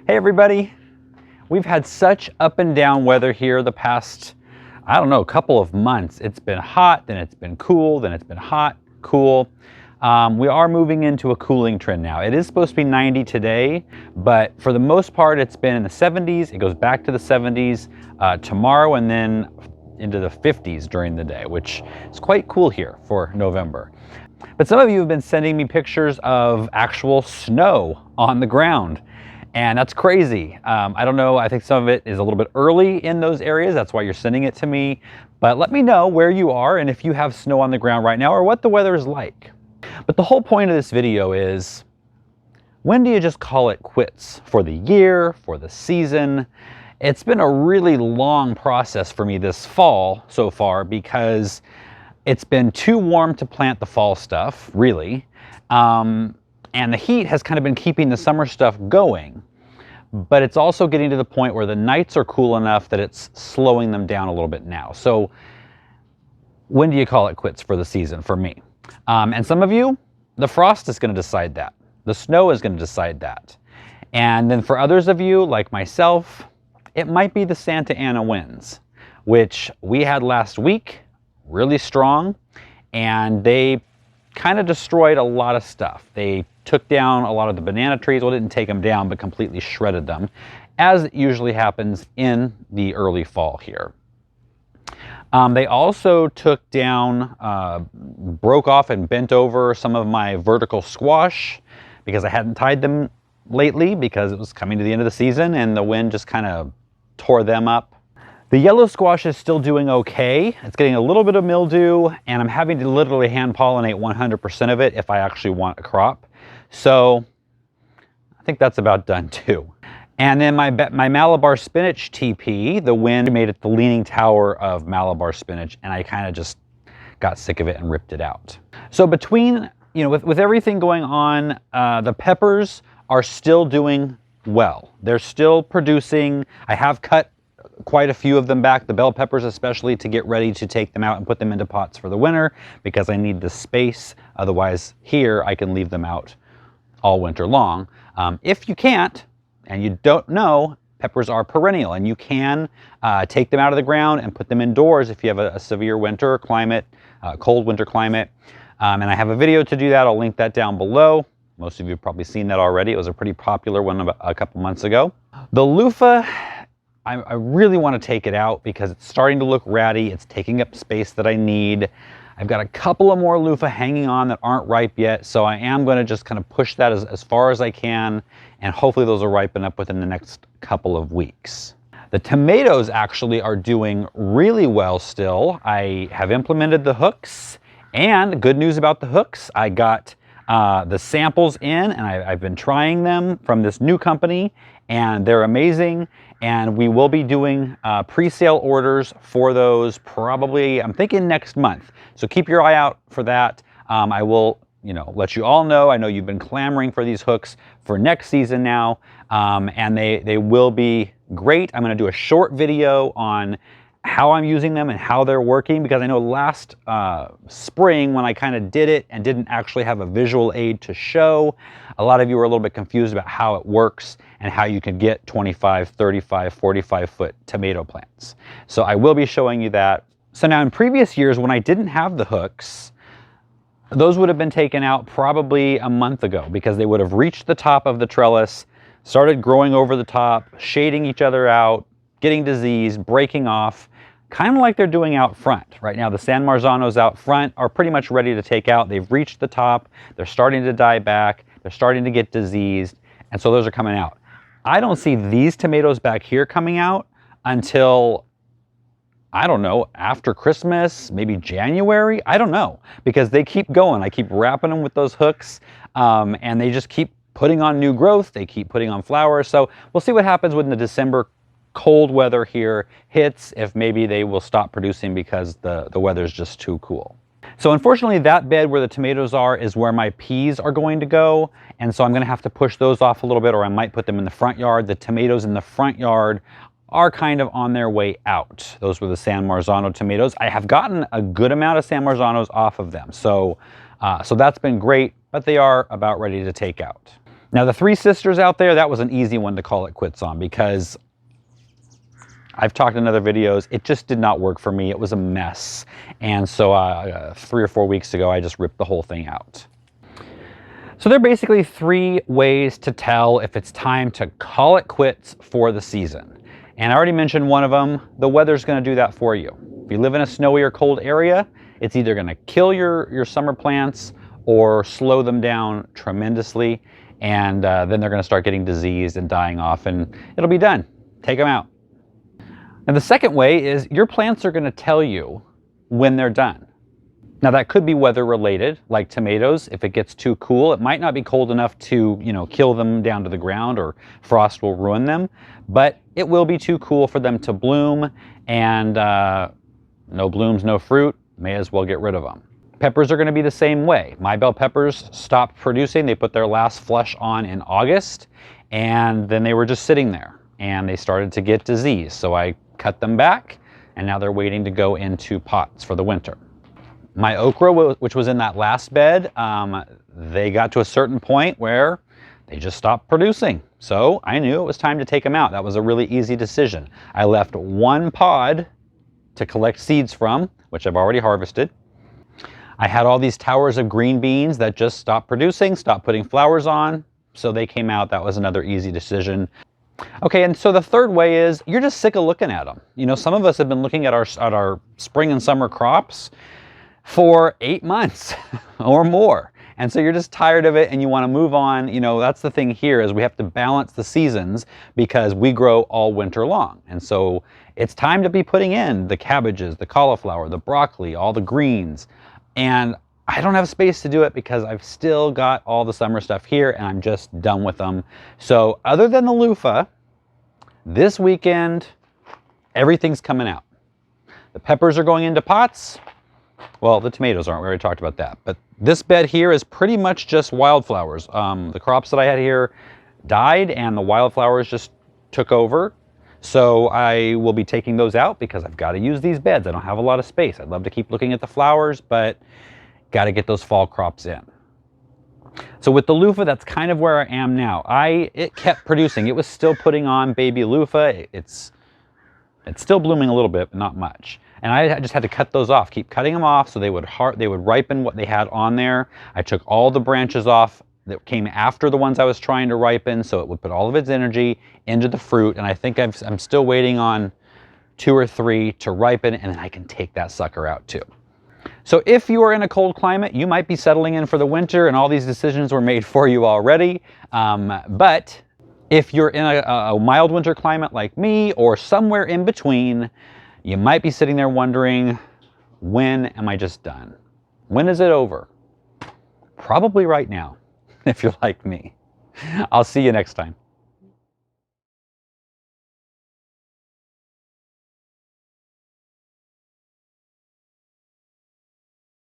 Hey everybody, we've had such up and down weather here the past, I don't know, couple of months. It's been hot, then it's been cool, then it's been hot, cool. We are moving into a cooling trend now. It is supposed to be 90 today, but for the most part it's been in the 70s. It goes back to the 70s tomorrow and then into the 50s during the day, which is quite cool here for November. But some of you have been sending me pictures of actual snow on the ground. And that's crazy. I don't know, I think some of it is a little bit early in those areas. That's why you're sending it to me. But let me know where you are and if you have snow on the ground right now or what the weather is like. But the whole point of this video is, when do you just call it quits for the year, for the season? It's been a really long process for me this fall so far because it's been too warm to plant the fall stuff, really. And the heat has kind of been keeping the summer stuff going, but it's also getting to the point where the nights are cool enough that it's slowing them down a little bit now. So when do you call it quits for the season for me? And some of you, the frost is going to decide that. The snow is going to decide that. And then for others of you, like myself, it might be the Santa Ana winds, which we had last week, really strong, and they kind of destroyed a lot of stuff. They took down a lot of the banana trees. Well, didn't take them down, but completely shredded them, as it usually happens in the early fall here. They also took down, broke off and bent over some of my vertical squash because I hadn't tied them lately because it was coming to the end of the season and the wind just kind of tore them up. The yellow squash is still doing okay. It's getting a little bit of mildew and I'm having to literally hand pollinate 100% of it if I actually want a crop. So I think that's about done too. And then my Malabar spinach TP, the wind made it the leaning tower of Malabar spinach and I kind of just got sick of it and ripped it out. So between, with everything going on, the peppers are still doing well. They're still producing. I have cut quite a few of them back, the bell peppers especially, to get ready to take them out and put them into pots for the winter because I need the space. Otherwise here I can leave them out all winter long. If you can't, and you don't know, peppers are perennial and you can take them out of the ground and put them indoors if you have a severe winter climate, cold winter climate. And I have a video to do that. I'll link that down below. Most of you have probably seen that already. It was a pretty popular one about a couple months ago. The loofah, I really want to take it out because it's starting to look ratty. It's taking up space that I need. I've got a couple of more loofah hanging on that aren't ripe yet, so I am going to just kind of push that as far as I can, and hopefully those will ripen up within the next couple of weeks. The tomatoes actually are doing really well still. I have implemented the hooks, and good news about the hooks, I got the samples in, and I've been trying them from this new company, and they're amazing. And we will be doing pre-sale orders for those probably, I'm thinking next month. So keep your eye out for that. I will, let you all know. I know you've been clamoring for these hooks for next season now, and they will be great. I'm going to do a short video on how I'm using them and how they're working, because I know last spring when I kind of did it and didn't actually have a visual aid to show, a lot of you were a little bit confused about how it works and how you can get 25, 35, 45 foot tomato plants. So I will be showing you that. So now in previous years when I didn't have the hooks, those would have been taken out probably a month ago because they would have reached the top of the trellis, started growing over the top, shading each other out, getting diseased, breaking off, kind of like they're doing out front. Right now the San Marzanos out front are pretty much ready to take out. They've reached the top, they're starting to die back, they're starting to get diseased, and so those are coming out. I don't see these tomatoes back here coming out until, I don't know, after Christmas, maybe January, I don't know, because they keep going. I keep wrapping them with those hooks, and they just keep putting on new growth, they keep putting on flowers. So we'll see what happens when the December cold weather here hits, if maybe they will stop producing because the weather's just too cool. So unfortunately that bed where the tomatoes are is where my peas are going to go, and so I'm going to have to push those off a little bit, or I might put them in the front yard. The tomatoes in the front yard are kind of on their way out. Those were the San Marzano tomatoes. I have gotten a good amount of San Marzanos off of them, so that's been great, but they are about ready to take out. Now the Three Sisters out there, that was an easy one to call it quits on because I've talked in other videos, it just did not work for me. It was a mess. And so 3 or 4 weeks ago, I just ripped the whole thing out. So there are basically 3 ways to tell if it's time to call it quits for the season. And I already mentioned one of them. The weather's going to do that for you. If you live in a snowy or cold area, it's either going to kill your summer plants or slow them down tremendously. And then they're going to start getting diseased and dying off, and it'll be done. Take them out. And the second way is your plants are going to tell you when they're done. Now that could be weather related, like tomatoes. If it gets too cool, it might not be cold enough to, kill them down to the ground, or frost will ruin them, but it will be too cool for them to bloom, and no blooms, no fruit, may as well get rid of them. Peppers are going to be the same way. My bell peppers stopped producing. They put their last flush on in August, and then they were just sitting there, and they started to get disease. So I cut them back, and now they're waiting to go into pots for the winter. My okra, which was in that last bed, they got to a certain point where they just stopped producing. So I knew it was time to take them out. That was a really easy decision. I left 1 pod to collect seeds from, which I've already harvested. I had all these towers of green beans that just stopped producing, stopped putting flowers on, so they came out. That was another easy decision. Okay, and so the third way is you're just sick of looking at them. Some of us have been looking at our spring and summer crops for 8 months or more. And so you're just tired of it and you want to move on. That's the thing here, is we have to balance the seasons because we grow all winter long. And so it's time to be putting in the cabbages, the cauliflower, the broccoli, all the greens. And I don't have space to do it because I've still got all the summer stuff here and I'm just done with them. So other than the loofah, this weekend, everything's coming out. The peppers are going into pots. Well, the tomatoes aren't. We already talked about that. But this bed here is pretty much just wildflowers. The crops that I had here died and the wildflowers just took over. So I will be taking those out because I've got to use these beds. I don't have a lot of space. I'd love to keep looking at the flowers, but got to get those fall crops in. So with the loofah, that's kind of where I am now. It kept producing. It was still putting on baby loofah. It's still blooming a little bit, but not much. And I just had to cut those off, keep cutting them off so they would ripen what they had on there. I took all the branches off that came after the ones I was trying to ripen, so it would put all of its energy into the fruit. And I think I'm still waiting on 2 or 3 to ripen, and then I can take that sucker out too. So if you are in a cold climate, you might be settling in for the winter, and all these decisions were made for you already. But if you're in a mild winter climate like me, or somewhere in between, you might be sitting there wondering, when am I just done? When is it over? Probably right now, if you're like me. I'll see you next time.